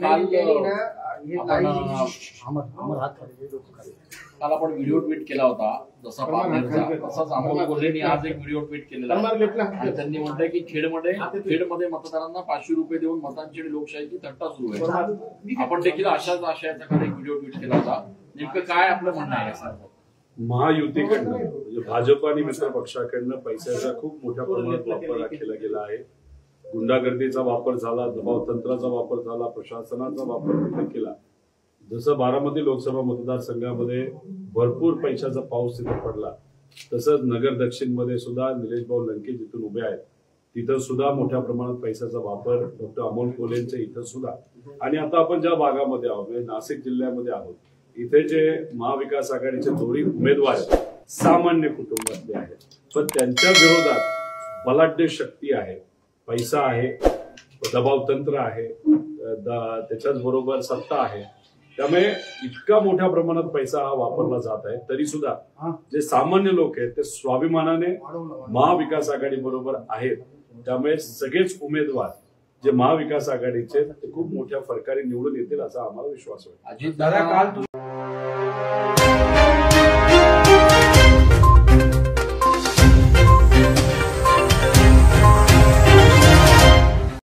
काल आपण video tweet केला होता जसा पारनेरचा तसाच अमोल कोल्हेंनी आज एक व्हिडिओ ट्विट केलेला आणि त्यांनी म्हटलंय की खेडमध्ये मतदारांना 500 रुपये देऊन मतांची लोकशाहीची थट्टा सुरू आहे. आपण देखील अशाच आशयाचा काल एक व्हिडिओ ट्विट केला होता. नेमकं काय आपलं म्हणणं आहे सर? महायुतीकडनं म्हणजे भाजप आणि मित्र पक्षाकडनं पैशाचा खूप मोठ्या प्रमाणात वापर केला गेला आहे. गुंडागर्दीचा वापर झाला, दबाव तंत्राचा वापर झाला, प्रशासनाचा वापर तिथे केला. जसं बारामती लोकसभा मतदारसंघामध्ये भरपूर पैशाचा पाऊस तिथे पडला, तसंच नगर दक्षिण मध्ये सुद्धा निलेश भाऊ लंके जिथून उभे आहेत तिथं सुद्धा मोठ्या प्रमाणात पैशाचा वापर डॉक्टर अमोल कोल्हेंच्या इथं सुद्धा. आणि आता आपण ज्या भागामध्ये आहोत म्हणजे नाशिक जिल्ह्यामध्ये आहोत, इथे जे महाविकास आघाडीचे दोन्ही उमेदवार सामान्य कुटुंबातले आहेत, पण त्यांच्या विरोधात बलाढ्य शक्ती आहे, पैसा आहे, दबाव तंत्र आहे, त्याच्याच बरोबर सत्ता आहे. त्यामुळे इतका मोठ्या प्रमाणात पैसा हा वापरला जात आहे, तरी सुद्धा जे सामान्य लोक आहेत ते स्वाभिमानाने महाविकास आघाडी बरोबर आहेत. त्यामुळे सगळेच उमेदवार जे महाविकास आघाडीचे ते खूप मोठ्या फरकाने निवडून येतील असा आम्हाला विश्वास वाटतो.